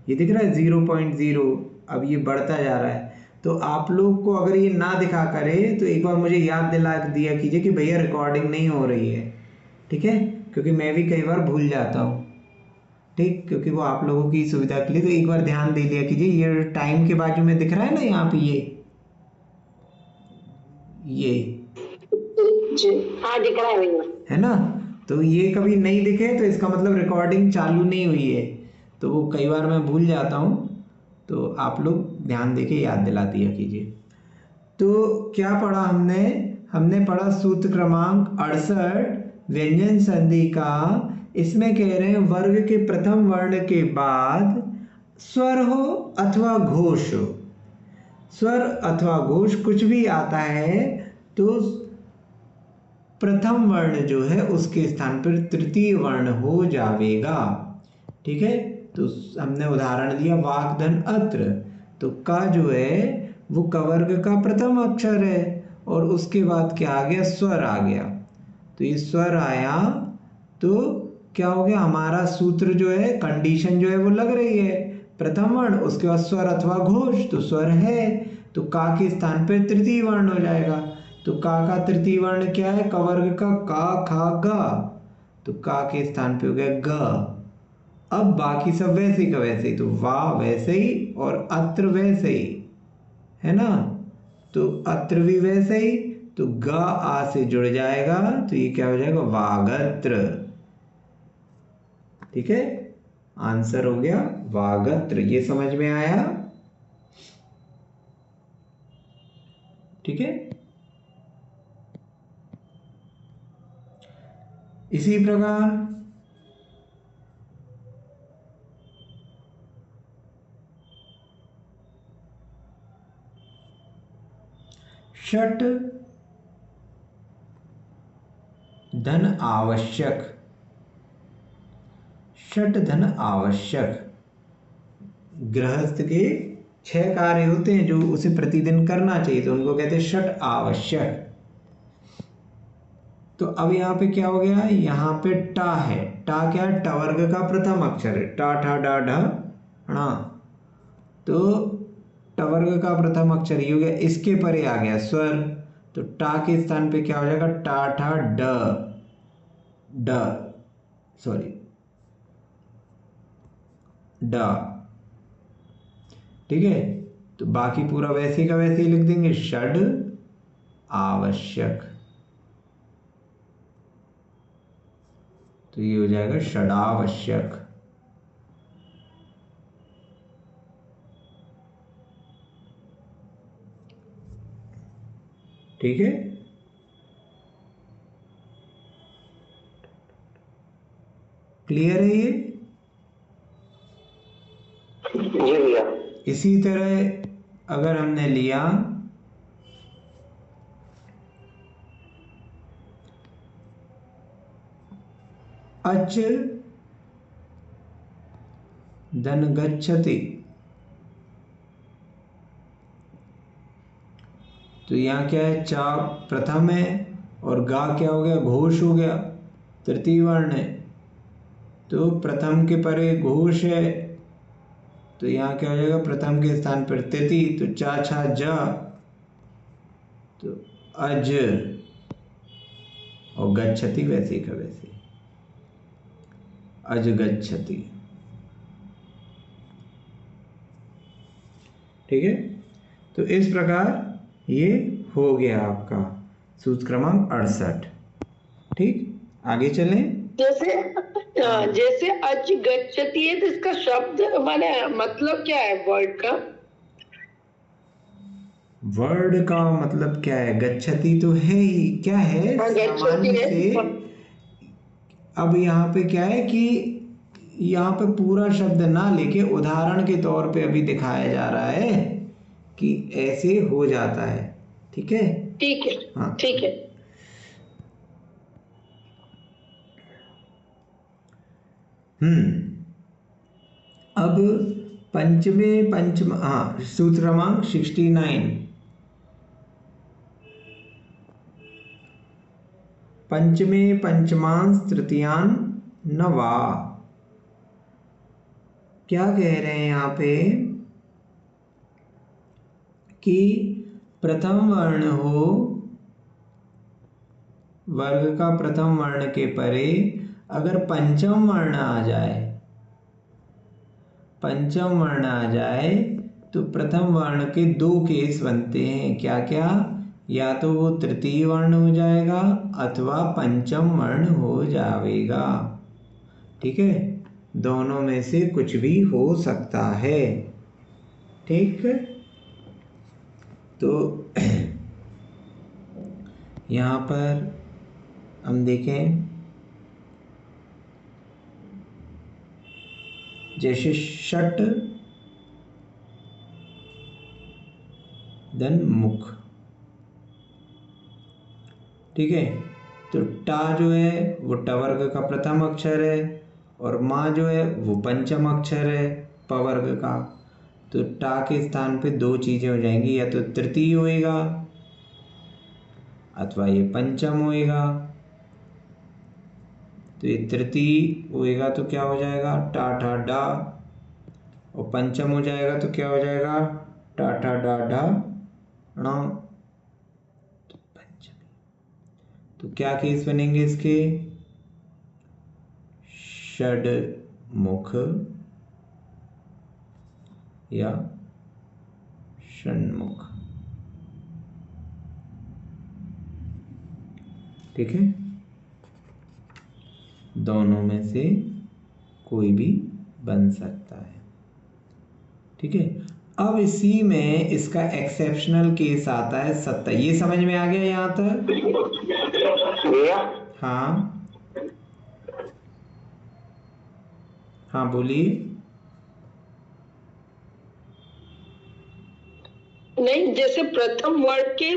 ये दिख रहा है 0.0, अब ये बढ़ता जा रहा है। तो आप लोग को अगर ये ना दिखा करे तो एक बार मुझे याद दिला दिया कीजिए कि भैया रिकॉर्डिंग नहीं हो रही है, ठीक है, क्योंकि मैं भी कई बार भूल जाता हूँ, ठीक, क्योंकि वो आप लोगों की सुविधा के लिए। तो एक बार ध्यान दे दिया कीजिए, ये टाइम के बाजू में दिख रहा है ना यहाँ पे, ये जी हाँ दिख रहा है भैया, है ना। तो ये कभी नहीं दिखे तो इसका मतलब रिकॉर्डिंग चालू नहीं हुई है। तो वो कई बार मैं भूल जाता हूँ, तो आप लोग ध्यान देके याद दिला दिया कीजिए। तो क्या पढ़ा हमने? हमने पढ़ा सूत्र क्रमांक 68 व्यंजन संधि का। इसमें कह रहे हैं वर्ग के प्रथम वर्ण के बाद स्वर हो अथवा घोष हो। स्वर अथवा घोष कुछ भी आता है तो प्रथम वर्ण जो है उसके स्थान पर तृतीय वर्ण हो जाएगा, ठीक है। तो हमने उदाहरण दिया वाग्धन अत्र, तो का जो है वो कवर्ग का प्रथम अक्षर है और उसके बाद क्या आ गया? स्वर आ गया। तो ये स्वर आया तो क्या हो गया? हमारा सूत्र जो है, कंडीशन जो है वो लग रही है, प्रथम वर्ण उसके बाद स्वर अथवा घोष, तो स्वर है तो का के स्थान पर तृतीय वर्ण हो जाएगा। तो का तृतीय वर्ण क्या है? कवर्ग का खा गा, तो का के स्थान पे हो गया ग। अब बाकी सब वैसे का वैसे ही, तो वाह वैसे ही और अत्र वैसे ही, है ना। तो अत्र भी वैसे ही, तो ग आ से जुड़ जाएगा तो ये क्या हो जाएगा? वागत्र, ठीक है। आंसर हो गया वागत्र। ये समझ में आया? ठीक है। इसी प्रकार षट धन आवश्यक, षट धन आवश्यक, गृहस्थ के 6 कार्य होते हैं जो उसे प्रतिदिन करना चाहिए, तो उनको कहते हैं षट आवश्यक। तो अब यहाँ पे क्या हो गया? यहाँ पे टा है। टा क्या है? ट वर्ग का प्रथम अक्षर है। टा ठा डा ढ णा, तो ट वर्ग का प्रथम अक्षर ये हो गया। इसके परे आ गया स्वर, तो टा के स्थान पे क्या हो जाएगा? टा ठा ड ड सॉरी ड, ठीक है। तो बाकी पूरा वैसे का वैसे ही लिख देंगे, षड आवश्यक। तो ये हो जाएगा षडावश्यक, ठीक है। क्लियर है ये? जी भैया। इसी तरह अगर हमने लिया अच धन गच्छति, तो यहाँ क्या है? चा प्रथम है और गा क्या हो गया? घोष हो गया, तृतीय वर्ण है। तो प्रथम के परे घोष है, तो यहाँ क्या हो जाएगा? प्रथम के स्थान पर तृतीय, तो चा छा जा, तो अज, और गच्छति वैसे का वैसे, अज गच्छति, ठीक है। तो इस प्रकार ये हो गया आपका सूत्र क्रमांक 68, ठीक। आगे चलें। जैसे जैसे अज गच्छति है तो इसका शब्द माने मतलब क्या है? वर्ड का वर्ड का मतलब क्या है? गच्छति तो है ही, क्या है सामान्य से। अब यहाँ पे क्या है कि यहाँ पे पूरा शब्द ना लेके उदाहरण के तौर पे अभी दिखाया जा रहा है कि ऐसे हो जाता है, ठीक है। ठीक है, हाँ ठीक है। अब पंचमे पंचम, हाँ, सूत्र क्रमांक 69, पंचमे पंचमांश तृतीयान नवा, क्या कह रहे हैं यहाँ पे कि प्रथम वर्ण हो, वर्ग का प्रथम वर्ण के परे अगर पंचम वर्ण आ जाए, पंचम वर्ण आ जाए तो प्रथम वर्ण के दो केस बनते हैं। क्या क्या? या तो वो तृतीय वर्ण हो जाएगा अथवा पंचम वर्ण हो जाएगा। ठीक है, दोनों में से कुछ भी हो सकता है। ठीक, तो यहाँ पर हम देखें जैसे षट देन मुख। ठीक है, तो टा जो है वो ट वर्ग का प्रथम अक्षर है और माँ जो है वो पंचम अक्षर है प वर्ग का। तो टा के स्थान पे दो चीजें हो जाएंगी, या तो तृतीय होएगा अथवा ये पंचम होएगा। तो ये तृतीय होएगा तो क्या हो जाएगा? टा ठा डा, और पंचम हो जाएगा तो क्या हो जाएगा? टा ठा डा डा ण। तो क्या केस बनेंगे इसके? षडमुख या षण्मुख। ठीक है, दोनों में से कोई भी बन सकता है। ठीक है, अब इसी में इसका एक्सेप्शनल केस आता है 70। ये समझ में आ गया यहाँ तक? हाँ हाँ बोलिए। नहीं, जैसे प्रथम वर्ड के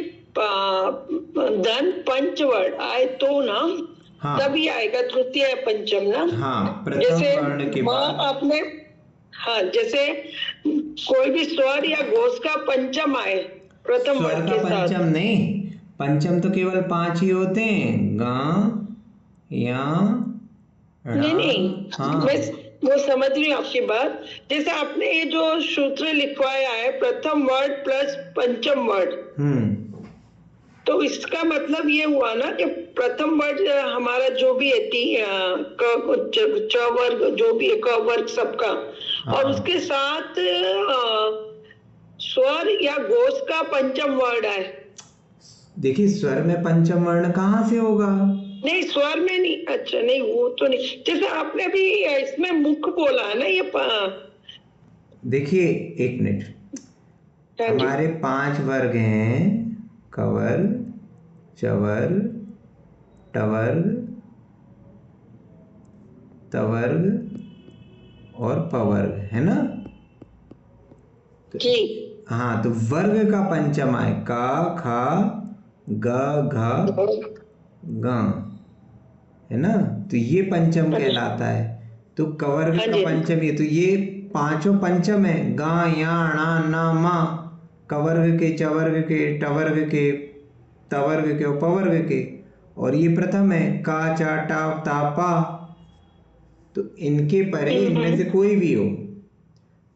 धन पंच वर्ड आए तो ना, हाँ तभी आएगा तृतीय पंचम ना। हाँ, प्रथम जैसे वर्ण के बाद आपने, हाँ, जैसे कोई भी स्वर या घोष का पंचम आए प्रथम स्वर वर्ड का के साथ। पंचम नहीं, पंचम तो केवल 5 ही होते हैं, गा या नहीं नहीं, हाँ मैं वो समझ रही हूँ आपकी बात। जैसे आपने ये जो सूत्र लिखवाया है प्रथम वर्ड प्लस पंचम वर्ड, तो इसका मतलब ये हुआ ना कि प्रथम वर्ड हमारा जो भी है च वर्ग जो भी है क वर्ग सबका, और उसके साथ स्वर या घोष का पंचम वर्ड है। देखिए स्वर में पंचम वर्ण कहाँ से होगा? नहीं, स्वर में नहीं। अच्छा, नहीं वो तो नहीं। जैसे आपने अभी इसमें मुख बोला है ना, ये देखिए एक मिनट, हमारे 5 वर्ग हैं, कवर्ग, चवर्ग, टवर्ग, तवर्ग और पवर्ग, है ना? जी हाँ, तो वर्ग का पंचम आए का खा ग घ ग, है ना? तो ये पंचम कहलाता है। तो कवर्ग का पंचम, ये तो ये पांचों पंचम है, गा या णा ना मा, कवर्ग के, चवर्ग के, टवर्ग के, तवर्ग के और पवर्ग के, और ये प्रथम है का चा टा ता पा। तो इनके परे इनमें से कोई भी हो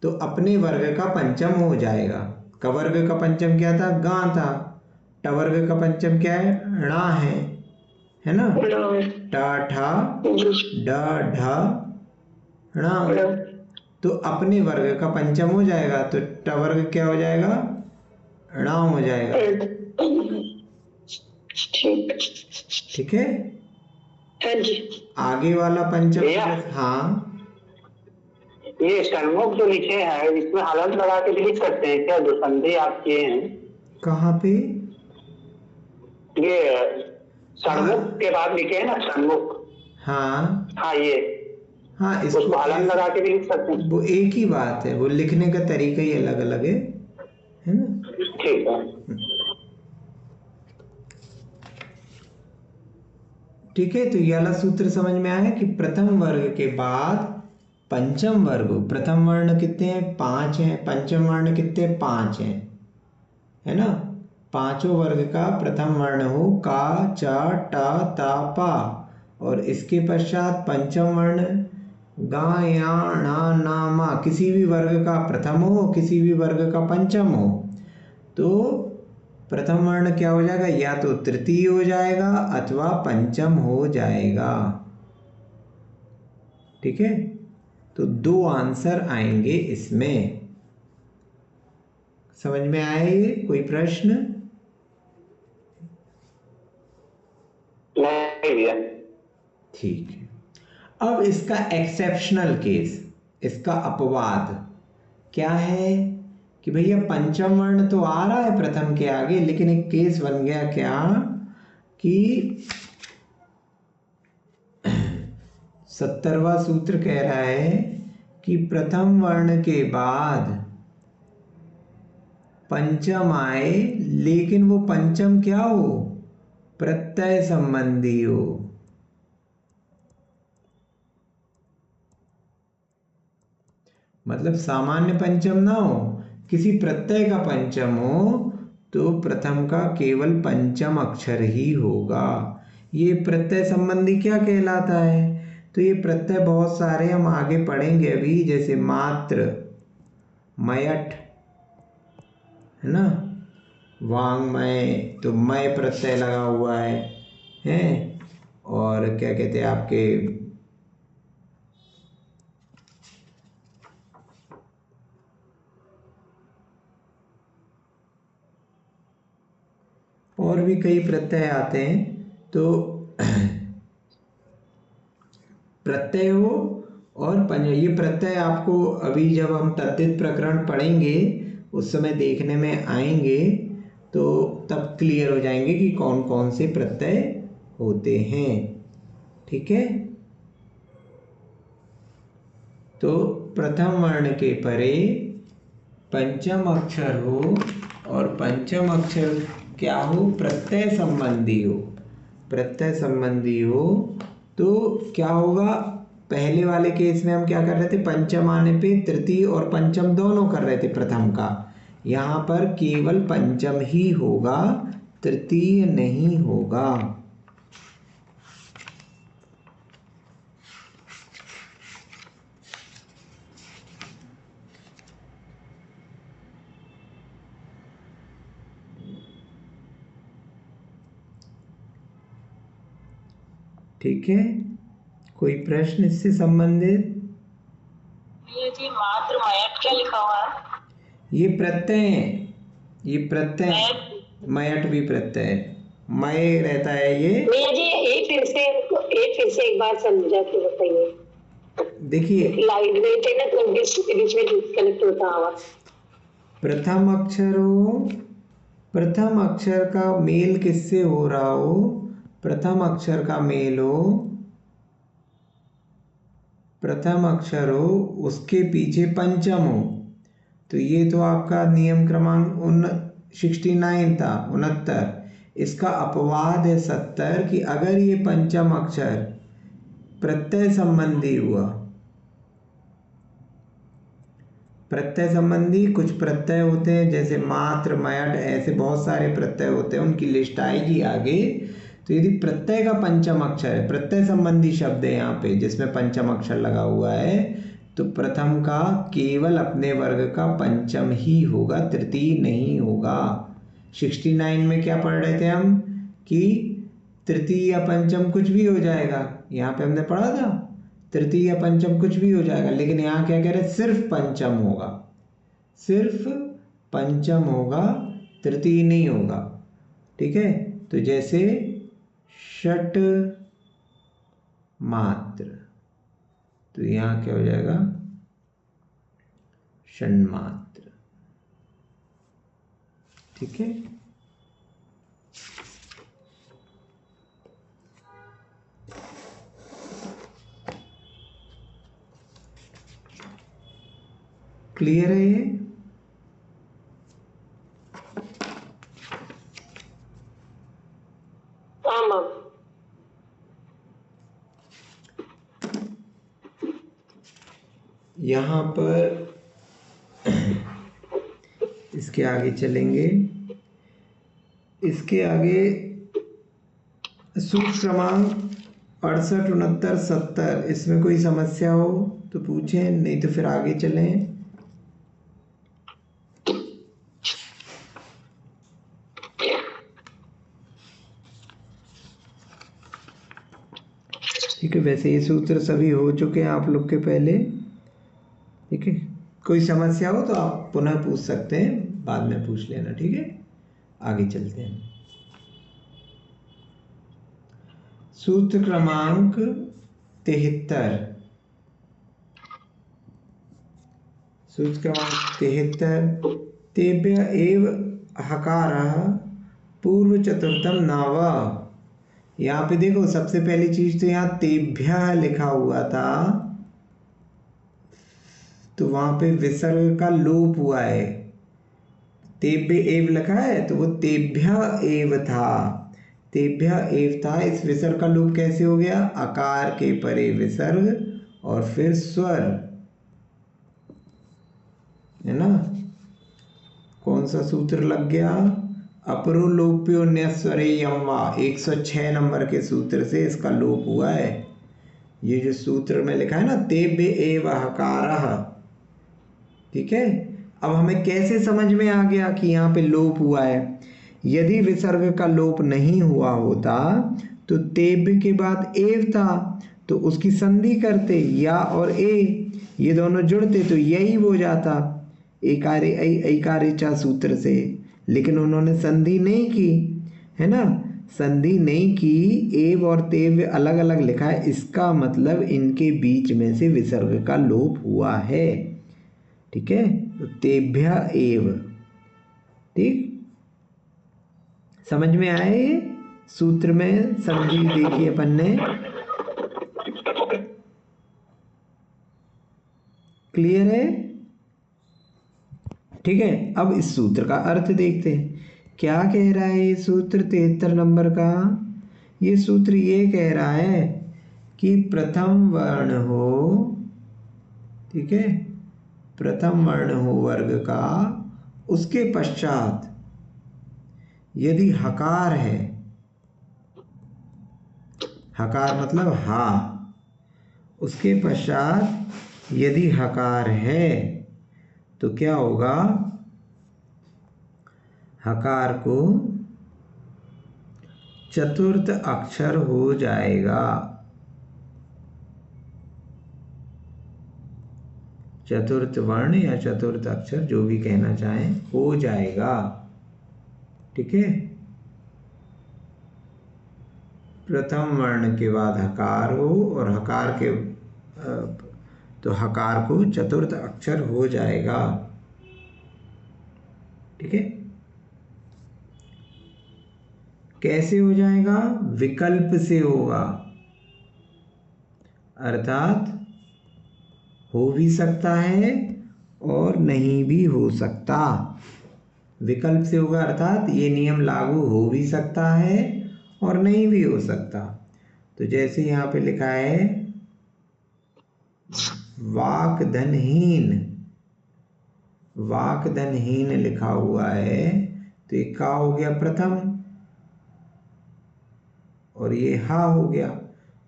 तो अपने वर्ग का पंचम हो जाएगा। कवर्ग का पंचम क्या था? गा था। टवर्ग का पंचम क्या है? णा है ना? टा ठा डा ढा णा। तो अपने वर्ग का पंचम हो जाएगा, तो टवर्ग क्या हो जाएगा? णा हो जाएगा। ठीक है, आगे वाला पंचम, हाँ ये षण्मुख जो लिखे हैं इसमें हलंत लगा के भी लिख सकते हैं क्या? जो संधि आप किए हैं कहाँ पे? ये षण्मुख के बाद लिखे हैं ना, षण्मुख। हाँ हाँ, ये हाँ, उसको हलंत लगा के भी लिख सकते हैं। वो एक ही बात है, वो लिखने का तरीका ही अलग अलग है ना? ठीक है, ठीक है, तो ये वाला सूत्र समझ में आया कि प्रथम वर्ग के बाद पंचम वर्ग, प्रथम वर्ण कितने हैं? 5 हैं। पंचम वर्ण कितने? 5 हैं, है ना? पांचों वर्ग का प्रथम वर्ण हो का चा टा ता पा, और इसके पश्चात पंचम वर्ण गा या णा ना मा किसी भी वर्ग का प्रथम हो, किसी भी वर्ग का पंचम हो, तो प्रथम वर्ण क्या हो जाएगा, या तो तृतीय हो जाएगा अथवा पंचम हो जाएगा। ठीक है, तो दो आंसर आएंगे इसमें। समझ में आया ये? कोई प्रश्न? नहीं भैया। ठीक है, अब इसका एक्सेप्शनल केस, इसका अपवाद क्या है कि भैया पंचम वर्ण तो आ रहा है प्रथम के आगे, लेकिन एक केस बन गया क्या कि 70वां सूत्र कह रहा है कि प्रथम वर्ण के बाद पंचम आए, लेकिन वो पंचम क्या हो, प्रत्यय संबंधी हो। मतलब सामान्य पंचम ना हो, किसी प्रत्यय का पंचम हो, तो प्रथम का केवल पंचम अक्षर ही होगा। ये प्रत्यय संबंधी क्या कहलाता है? तो ये प्रत्यय बहुत सारे हम आगे पढ़ेंगे अभी, जैसे मात्र, मयठ, है ना, वांग्मय, तो मय प्रत्यय लगा हुआ है, और क्या कहते हैं आपके और भी कई प्रत्यय आते हैं। तो प्रत्यय हो और ये प्रत्यय आपको अभी जब हम तद्धित प्रकरण पढ़ेंगे उस समय देखने में आएंगे, तो तब क्लियर हो जाएंगे कि कौन कौन से प्रत्यय होते हैं। ठीक है, तो प्रथम वर्ण के परे पंचम अक्षर हो और पंचम अक्षर क्या हो, प्रत्यय संबंधी हो, प्रत्यय संबंधी हो, तो क्या होगा, पहले वाले केस में हम क्या कर रहे थे, पंचम आने पे तृतीय और पंचम दोनों कर रहे थे प्रथम का, यहाँ पर केवल पंचम ही होगा, तृतीय नहीं होगा। ठीक है, कोई प्रश्न इससे संबंधित? ये जी मात्र मयट क्या लिखा हुआ है? ये प्रत्यय है, ये प्रत्यय, मयट भी प्रत्यय है, मय रहता है ये। भैया जी एक फिर से एक बार समझा के बताइए। देखिए लाइट वेट है ना, तो बीच में डिस्कनेक्ट होता हुआ। प्रथम अक्षर हो, प्रथम अक्षर का मेल किससे हो रहा हो, प्रथम अक्षर का मेल हो, प्रथम अक्षर हो, उसके पीछे पंचम हो, तो ये तो आपका नियम क्रमांक 69 था, 69। इसका अपवाद है 70 कि अगर ये पंचम अक्षर प्रत्यय संबंधी हुआ, प्रत्यय संबंधी कुछ प्रत्यय होते हैं जैसे मात्र, मयट, ऐसे बहुत सारे प्रत्यय होते हैं, उनकी लिस्ट आएगी आगे। तो यदि प्रत्यय का पंचम अक्षर है, प्रत्यय संबंधी शब्द है यहाँ पे जिसमें पंचम अक्षर लगा हुआ है, तो प्रथम का केवल अपने वर्ग का पंचम ही होगा, तृतीय नहीं होगा। 69 में क्या पढ़ रहे थे हम कि तृतीय या पंचम कुछ भी हो जाएगा, यहाँ पे हमने पढ़ा था तृतीय या पंचम कुछ भी हो जाएगा, लेकिन यहाँ क्या कह रहे हैं, सिर्फ पंचम होगा, सिर्फ पंचम होगा, तृतीय नहीं होगा। ठीक है, तो जैसे षट मात्र, तो यहाँ क्या हो जाएगा, षण्मात्र। ठीक है, क्लियर है ये? यहाँ पर इसके आगे चलेंगे, इसके आगे सूत्र क्रमांक 68, 69, 70 इसमें कोई समस्या हो तो पूछें, नहीं तो फिर आगे चलें। ठीक है, वैसे ये सूत्र सभी हो चुके हैं आप लोग के पहले। ठीक है, कोई समस्या हो तो आप पुनः पूछ सकते हैं, बाद में पूछ लेना। ठीक है, आगे चलते हैं। सूत्र क्रमांक 73। सूत्र क्रमांक 73। तेभ्य एव हकारः पूर्व चतुर्थम नाव। यहाँ पे देखो, सबसे पहली चीज तो यहाँ तेभ्य लिखा हुआ था, तो वहां पे विसर्ग का लोप हुआ है। तेभ्य एव लिखा है तो वो तेभ्य एव था, तेभ्य एव था। इस विसर्ग का लोप कैसे हो गया? आकार के परे विसर्ग और फिर स्वर, है ना। कौन सा सूत्र लग गया? अपरो लोप्यो न्यस्वरे यम्वा, 106 नंबर के सूत्र से इसका लोप हुआ है। ये जो सूत्र में लिखा है ना, तेभ्य एव हकारः। ठीक है, अब हमें कैसे समझ में आ गया कि यहाँ पे लोप हुआ है? यदि विसर्ग का लोप नहीं हुआ होता तो तेभ्य के बाद एव था, तो उसकी संधि करते, या और ए ये दोनों जुड़ते तो यही हो जाता, एकारे ऐ ऐकारे चा सूत्र से। लेकिन उन्होंने संधि नहीं की, है ना, संधि नहीं की, एव और तेव्य अलग अलग लिखा है, इसका मतलब इनके बीच में से विसर्ग का लोप हुआ है। ठीक है, तो तेभ्य एव। ठीक, समझ में आए? सूत्र में संधि देखिए अपन ने, क्लियर है? ठीक है, अब इस सूत्र का अर्थ देखते हैं। क्या कह रहा है ये सूत्र 73 नंबर का? ये सूत्र ये कह रहा है कि प्रथम वर्ण हो, ठीक है, प्रथम वर्ण हो वर्ग का, उसके पश्चात यदि हकार है, हकार मतलब हा, उसके पश्चात यदि हकार है तो क्या होगा? हकार को चतुर्थ अक्षर हो जाएगा, चतुर्थ वर्ण या चतुर्थ अक्षर जो भी कहना चाहें हो जाएगा। ठीक है, प्रथम वर्ण के बाद हकार हो और हकार के तो हकार को चतुर्थ अक्षर हो जाएगा। ठीक है, कैसे हो जाएगा? विकल्प से होगा, अर्थात हो भी सकता है और नहीं भी हो सकता। विकल्प से होगा अर्थात ये नियम लागू हो भी सकता है और नहीं भी हो सकता। तो जैसे यहाँ पे लिखा है वाक धनहीन, वाक धनहीन लिखा हुआ है, तो ये का हो गया प्रथम और ये हा हो गया।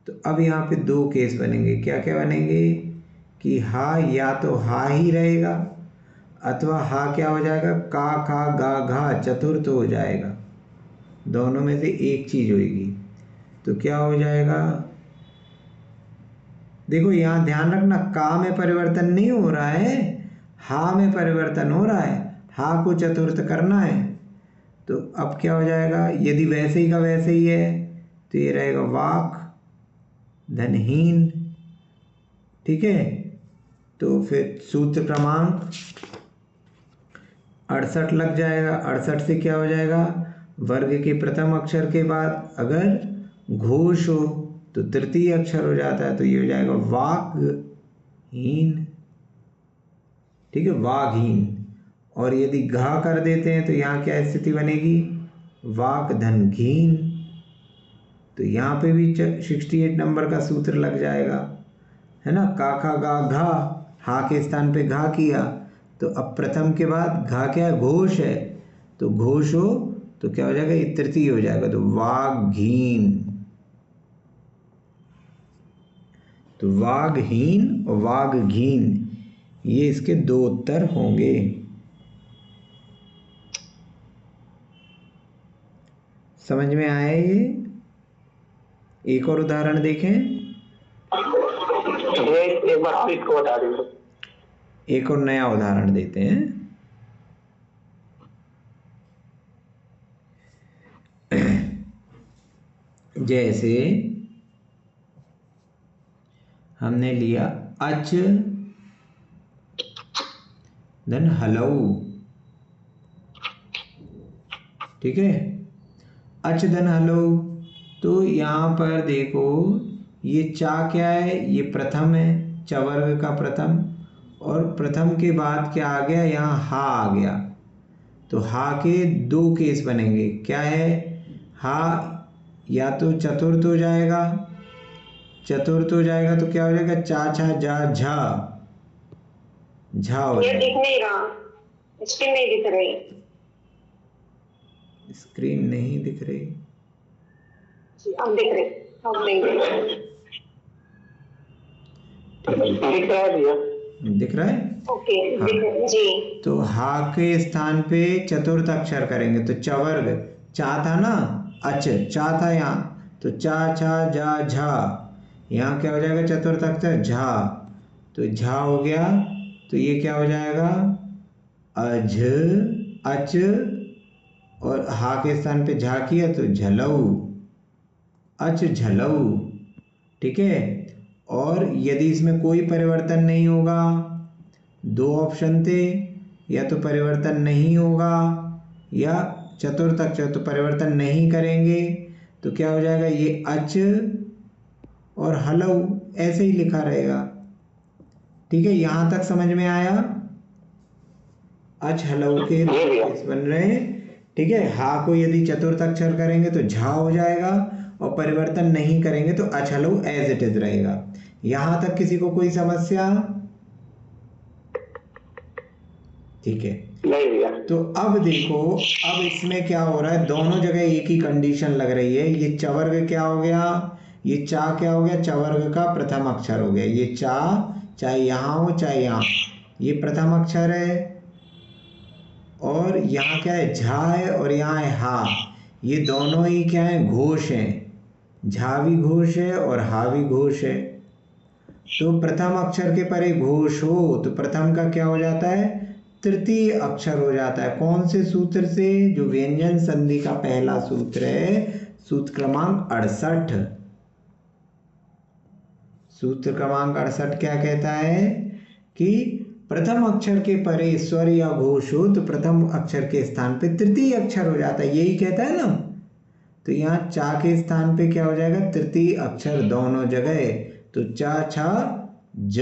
तो अब यहाँ पे दो केस बनेंगे। क्या क्या बनेंगे? कि हा या तो हा ही रहेगा, अथवा हा क्या हो जाएगा? का खा गा घा चतुर्थ हो जाएगा। दोनों में से एक चीज होगी। तो क्या हो जाएगा? देखो यहाँ ध्यान रखना, का में परिवर्तन नहीं हो रहा है, हा में परिवर्तन हो रहा है। हा को चतुर्थ करना है, तो अब क्या हो जाएगा? यदि वैसे ही का वैसे ही है तो ये रहेगा वाक धनहीन। ठीक है, तो फिर सूत्र क्रमांक 68 लग जाएगा। 68 से क्या हो जाएगा? वर्ग के प्रथम अक्षर के बाद अगर घोष हो तो तृतीय अक्षर हो जाता है, तो ये हो जाएगा वाकहीन। ठीक है, वाघहीन। और यदि घा कर देते हैं तो यहाँ क्या स्थिति बनेगी? वाक धनघीन। तो यहाँ पे भी 68 नंबर का सूत्र लग जाएगा, है ना। का खा गा घा, हा के स्थान पे घा किया, तो अब प्रथम के बाद घा क्या है? घोष है, तो घोष हो तो क्या हो जाएगा? ये तृतीय हो जाएगा, तो वाघीन। तो वाघहीन और वाघघीन, ये इसके 2 उत्तर होंगे। समझ में आया ये? एक और उदाहरण देखें। एक बार आप इसको बता दीजिए। एक और नया उदाहरण देते हैं। जैसे हमने लिया अच देन हलऊ, ठीक है, अच देन हलऊ। तो यहाँ पर देखो ये चा क्या है, ये प्रथम है, च वर्ग का प्रथम, और प्रथम के बाद क्या आ गया, यहाँ हा आ गया। तो हा के 2 केस बनेंगे, क्या है, हा या तो चतुर्थ हो जाएगा, चतुर्थ हो जाएगा तो क्या हो जाएगा, चा छा जा झा, झा हो ये जाएगा। दिख नहीं रहा, स्क्रीन नहीं दिख रही। स्क्रीन नहीं दिख रही, अब दिख रही, अब नहीं दिख रही। दिख रहा है भैया? दिख रहा है? ओके, हाँ। दिख रहा जी। तो हा के स्थान पे चतुर्थ अक्षर करेंगे, तो चवर्ग, चा था ना, अच चा था यहाँ, तो चा छा जा झा, यहाँ क्या हो जाएगा, चतुर्थ अक्षर झा, तो झा हो गया। तो ये क्या हो जाएगा, अझ, अच, और हा के स्थान पे झा किया तो झलऊ, अच झलऊ, ठीक है। और यदि इसमें कोई परिवर्तन नहीं होगा, 2 ऑप्शन थे, या तो परिवर्तन नहीं होगा या चतुर्थ अक्षर, तो परिवर्तन नहीं करेंगे तो क्या हो जाएगा, ये अच और हलऊ ऐसे ही लिखा रहेगा, ठीक है। यहाँ तक समझ में आया? अच हलऊ के केस बन रहे हैं, ठीक है। हा को यदि चतुर्थ अक्षर करेंगे तो झा हो जाएगा, और परिवर्तन नहीं करेंगे तो अच हलऊ एज इट इज रहेगा। यहाँ तक किसी को कोई समस्या? ठीक है, नहीं भैया। तो अब देखो, अब इसमें क्या हो रहा है, दोनों जगह एक ही कंडीशन लग रही है। ये चवर्ग क्या हो गया, ये चा क्या हो गया, चवर्ग का प्रथम अक्षर हो गया। ये चा चाहे यहाँ हो चाहे यहाँ, ये प्रथम अक्षर है, और यहाँ क्या है, झा है, और यहाँ है हा। ये दोनों ही क्या है, घोष हैं, झा भी घोष है और हा भी घोष है। तो प्रथम अक्षर के परे घोष हो तो प्रथम का क्या हो जाता है, तृतीय अक्षर हो जाता है। कौन से सूत्र से, जो व्यंजन संधि का पहला सूत्र है, सूत्र क्रमांक 68। सूत्र क्रमांक 68 क्या कहता है कि प्रथम अक्षर के परे स्वर या घोष हो तो प्रथम अक्षर के स्थान पे तृतीय अक्षर हो जाता है, यही कहता है ना। तो यहाँ चा के स्थान पे क्या हो जाएगा, तृतीय अक्षर दोनों जगह, तो चा छा ज,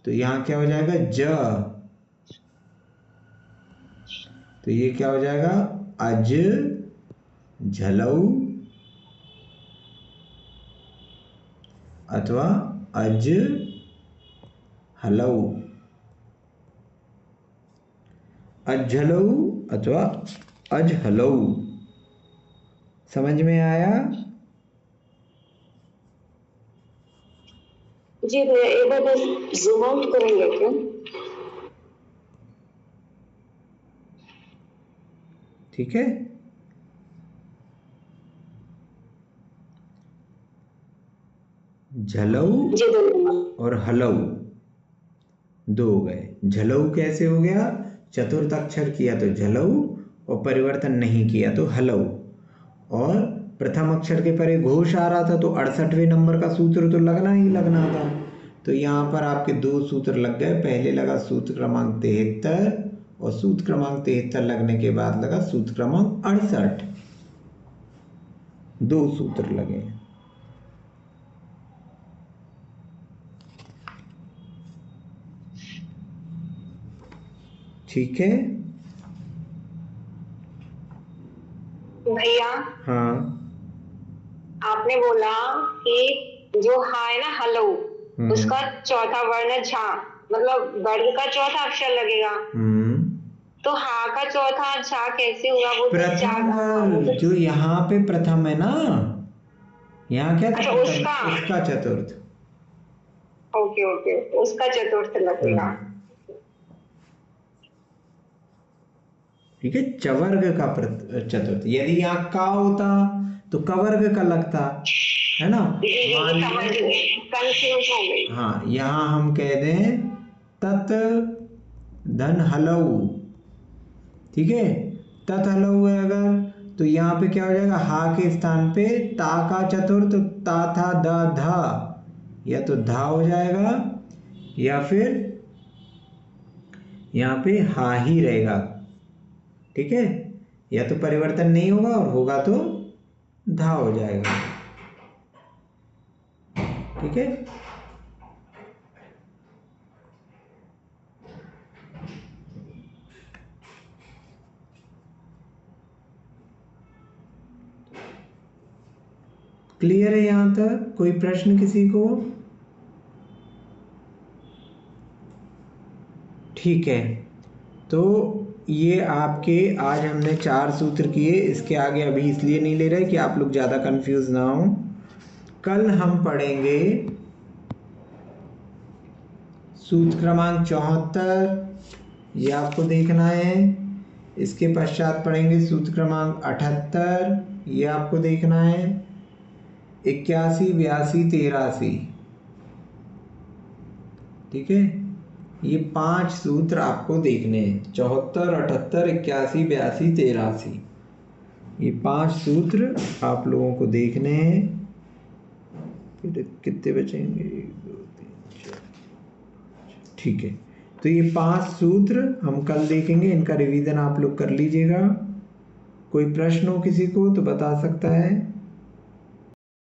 तो यहाँ क्या हो जाएगा, ज, तो ये क्या हो जाएगा, अज झलऊ अथवा अज हलऊ, अझलऊ अथवा अज हलऊ। समझ में आया? जी भैया, एक बार बस जूम आउट करेंगे क्या? ठीक है, झलऊ और हलऊ 2 हो गए। झलऊ कैसे हो गया, चतुर्थ अक्षर किया तो झलऊ, और परिवर्तन नहीं किया तो हलऊ, और प्रथम अक्षर के परे घोष आ रहा था तो 68वें नंबर का सूत्र तो लगना ही लगना था। तो यहाँ पर आपके 2 सूत्र लग गए। पहले लगा सूत्र क्रमांक 73, और सूत्र क्रमांक 73 लगने के बाद लगा सूत्र क्रमांक 68। 2 सूत्र लगे। ठीक है भैया। हाँ, आपने बोला कि जो हा है ना, हलऊ, उसका चौथा वर्ण झा, मतलब वर्ग का चौथा अक्षर लगेगा। तो हा का चौथा झा कैसे हुआ? वो प्रथम जो यहाँ पे प्रथम है ना, यहाँ क्या था, अच्छा, उसका चतुर्थ। ओके ओके, उसका चतुर्थ लगेगा। ठीक है, चवर्ग का चतुर्थ। यदि यहाँ का होता तो कवर्ग का लगता, है ना। कंफ्यूज हो गई। हाँ, यहाँ हम कह दें तत् धन हलऊ, ठीक है, तत् हलऊ है अगर, तो यहाँ पे क्या हो जाएगा, हा के स्थान पे ता का चतुर्थ, ता था द धा, या तो धा हो जाएगा या फिर यहाँ पे हा ही रहेगा। ठीक है, या तो परिवर्तन नहीं होगा और होगा तो धा हो जाएगा। ठीक है, क्लियर है यहां तक? कोई प्रश्न किसी को? ठीक है, तो ये आपके आज हमने 4 सूत्र किए। इसके आगे अभी इसलिए नहीं ले रहे कि आप लोग ज़्यादा कंफ्यूज ना हो। कल हम पढ़ेंगे सूत्र क्रमांक 74, ये आपको देखना है। इसके पश्चात पढ़ेंगे सूत्र क्रमांक 78, ये आपको देखना है। 81, 82, 83। ठीक है, ये 5 सूत्र आपको देखने हैं। 74, 78, 81, 82, 83, ये 5 सूत्र आप लोगों को देखने हैं। फिर कितने बचेंगे? 1, 2, 3, 4। ठीक है, तो ये 5 सूत्र हम कल देखेंगे। इनका रिवीजन आप लोग कर लीजिएगा। कोई प्रश्न हो किसी को तो बता सकता है।